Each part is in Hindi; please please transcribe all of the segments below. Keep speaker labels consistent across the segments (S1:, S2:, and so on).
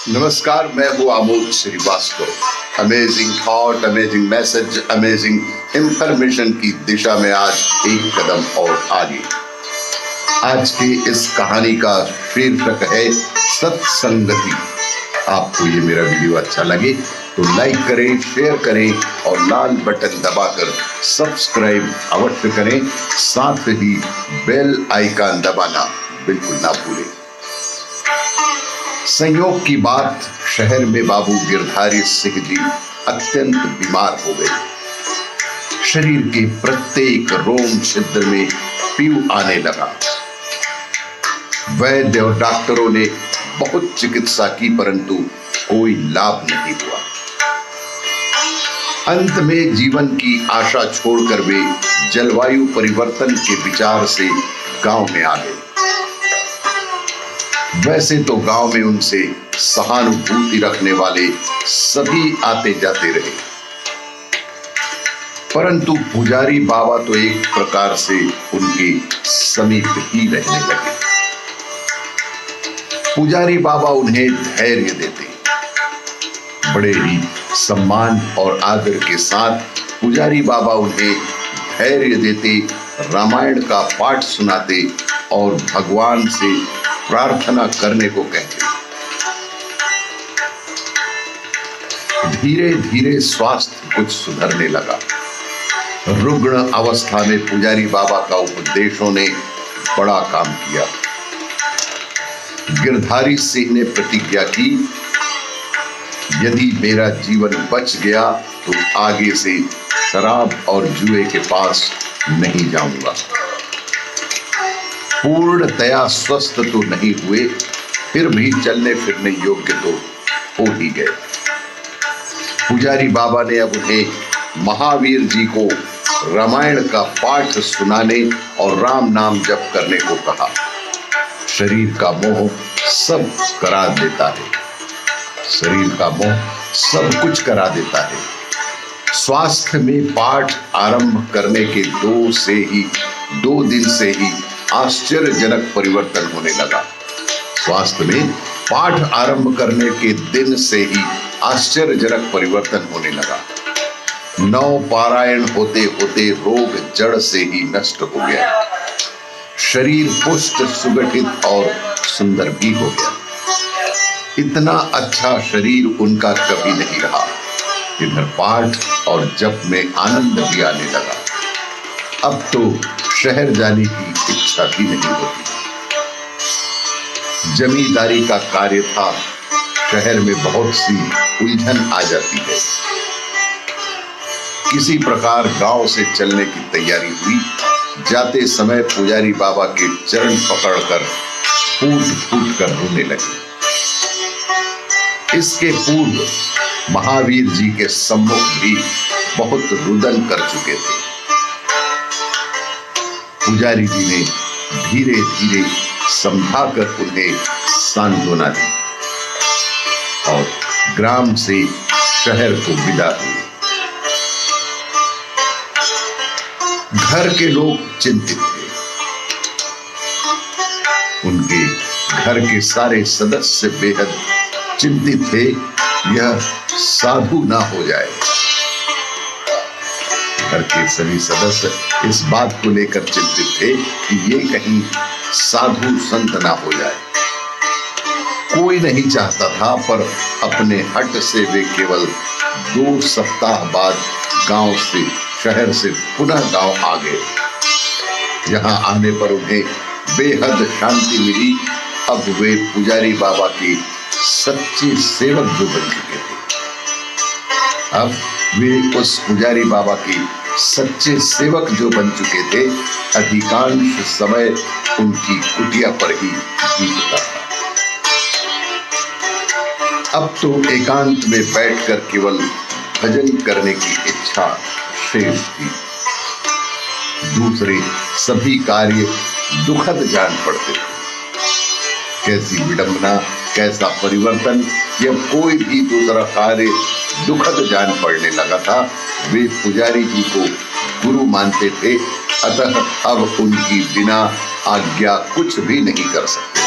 S1: नमस्कार, मैं हूँ Amod Srivastava. Amazing thought, amazing message, amazing information की दिशा में आज एक कदम और आगे। आज की इस कहानी का शीर्षक है सत्संगति। आपको ये मेरा वीडियो अच्छा लगे तो लाइक करें, शेयर करें और लाल बटन दबाकर सब्सक्राइब अवश्य करें। साथ ही बेल आइकन दबाना बिल्कुल ना भूलें। संयोग की बात, शहर में बाबू गिरधारी सिंह जी अत्यंत बीमार हो गए। शरीर के प्रत्येक रोम छिद्र में पीऊ आने लगा। वैद्य और डॉक्टरों ने बहुत चिकित्सा की परंतु कोई लाभ नहीं हुआ। अंत में जीवन की आशा छोड़कर वे जलवायु परिवर्तन के विचार से गांव में आ गए। वैसे तो गांव में उनसे सहानुभूति रखने वाले सभी आते जाते रहे, परंतु पुजारी बाबा तो एक प्रकार से उनके समीप ही रहने लगे। पुजारी बाबा उन्हें धैर्य देते, बड़े ही सम्मान और आदर के साथ पुजारी बाबा उन्हें धैर्य देते, रामायण का पाठ सुनाते और भगवान से प्रार्थना करने को कहते। धीरे धीरे स्वास्थ्य कुछ सुधरने लगा। रुग्ण अवस्था में पुजारी बाबा का उपदेशों ने बड़ा काम किया। गिरधारी सिंह ने प्रतिज्ञा की, यदि मेरा जीवन बच गया तो आगे से शराब और जुए के पास नहीं जाऊंगा। पूर्णतया स्वस्थ तो नहीं हुए, फिर भी चलने फिरने योग्य तो हो ही गए। पुजारी बाबा ने अब उन्हें महावीर जी को रामायण का पाठ सुनाने और राम नाम जप करने को कहा। शरीर का मोह सब करा देता है, शरीर का मोह सब कुछ करा देता है। स्वास्थ्य में पाठ आरंभ करने के दो दिन से ही आश्चर्यजनक परिवर्तन होने लगा। स्वास्थ्य में पाठ आरंभ करने के दिन से ही आश्चर्यजनक परिवर्तन होने लगा। 9 पारायण होते होते रोग जड़ से ही नष्ट हो गया। शरीर पुष्ट, सुगठित और सुंदर भी हो गया। इतना अच्छा शरीर उनका कभी नहीं रहा। इधर पाठ और जप में आनंद भी आने लगा। अब तो शहर जाने की इच्छा भी नहीं होती। जमींदारी का कार्य था, शहर में बहुत सी उलझन आ जाती है। किसी प्रकार गांव से चलने की तैयारी हुई। जाते समय पुजारी बाबा के चरण पकड़कर फूट फूट कर रोने लगे। इसके पूर्व महावीर जी के सम्मुख भी बहुत रुदन कर चुके थे। पुजारी जी ने धीरे धीरे समझाकर उन्हें सांत्वना दी और ग्राम से शहर को विदा हुए। घर के लोग चिंतित थे। उनके घर के सारे सदस्य बेहद चिंतित थे, यह साधु ना हो जाए। घर के सभी सदस्य इस बात को लेकर चिंतित थे कि ये कहीं साधु संत ना हो जाए। कोई नहीं चाहता था, पर अपने हट से वे केवल 2 सप्ताह बाद गांव से, शहर से पुनः गांव आ गए। यहाँ आने पर उन्हें बेहद शांति मिली। अब वे पुजारी बाबा के सच्चे सेवक जो बन चुके थे। अब वे उस पुजारी बाबा के सच्चे सेवक जो बन चुके थे, अधिकांश समय उनकी कुटिया पर ही बीतता था। अब तो एकांत में बैठकर केवल भजन करने की इच्छा शेष थी। दूसरे सभी कार्य दुखद जान पड़ते थे। कैसी विडंबना, कैसा परिवर्तन! जब कोई भी दूसरा कार्य दुखद जान पड़ने लगा था। वे पुजारी जी को गुरु मानते थे, अतः अब उनकी बिना आज्ञा कुछ भी नहीं कर सकते थे।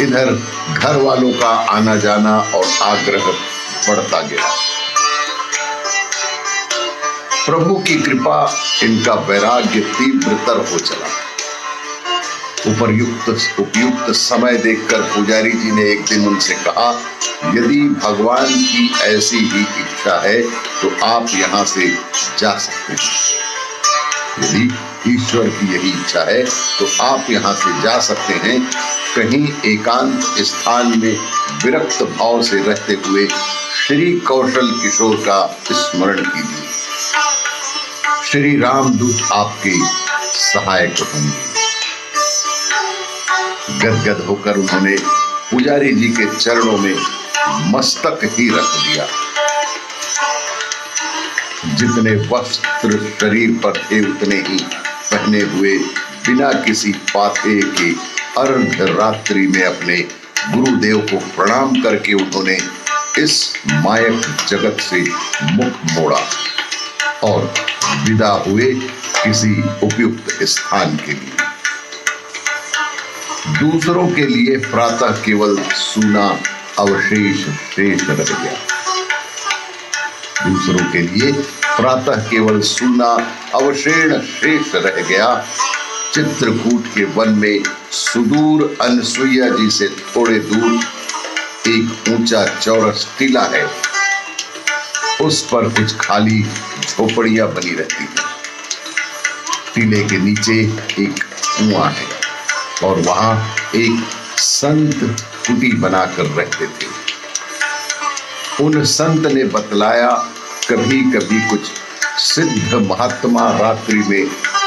S1: इधर घर वालों का आना जाना और आग्रह बढ़ता गया। प्रभु की कृपा, इनका वैराग्य तीव्रतर हो चला। उपयुक्त समय देखकर पुजारी जी ने एक दिन उनसे कहा, यदि भगवान की ऐसी ही इच्छा है तो आप यहाँ से जा सकते हैं। यदि ईश्वर की यही इच्छा है तो आप यहाँ से जा सकते हैं। कहीं एकांत स्थान में विरक्त भाव से रहते हुए श्री कौशल किशोर का स्मरण कीजिए। श्री रामदूत आपके सहायक होंगे। गदगद होकर उन्होंने पुजारी जी के चरणों में मस्तक ही रख दिया। जितने वस्त्र शरीर पर थे उतने ही पहने हुए बिना किसी पाथे के अर्ध रात्रि में अपने गुरुदेव को प्रणाम करके उन्होंने इस मायक जगत से मुख मोड़ा और विदा हुए किसी उपयुक्त स्थान के लिए। दूसरों के लिए प्रातः केवल सूना अवशेष शेष रह गया। दूसरों के लिए प्रातः केवल सूना अवशेष शेष रह गया। चित्रकूट के वन में सुदूर अनसुईया जी से थोड़े दूर एक ऊंचा चौरस टीला है। उस पर कुछ खाली झोपड़ियां बनी रहती हैं। टीले के नीचे एक कुआं है और वहां एक संत कुटी बनाकर रहते थे। उन संत ने बतलाया, कभी कभी कुछ सिद्ध महात्मा रात्रि में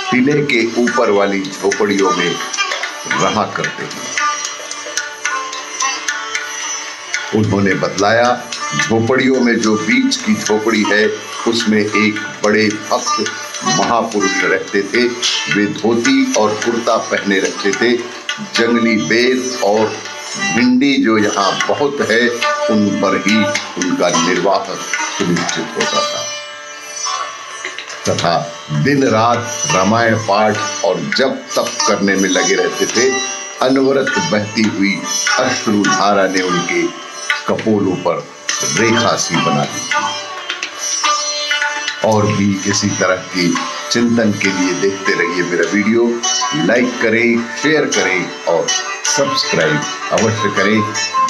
S1: टीले के ऊपर वाली झोपड़ियों में रहा करते हैं। उन्होंने बतलाया, झोपड़ियों में जो बीच की झोपड़ी है उसमें एक बड़े भक्त महापुरुष रहते थे। वे धोती और कुर्ता पहने रहते थे। जंगली बेर और भिंडी जो यहाँ बहुत है उन पर ही उनका निर्वाह सुनिश्चित होता था तथा दिन रात रामायण पाठ और जप तप करने में लगे रहते थे। अनवरत बहती हुई अश्रुधारा ने उनके कपोलों पर रेखा सी बना दी। और भी इसी तरह की चिंतन के लिए देखते रहिए मेरा वीडियो। लाइक करें, शेयर करें और सब्सक्राइब अवश्य करें।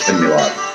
S1: धन्यवाद।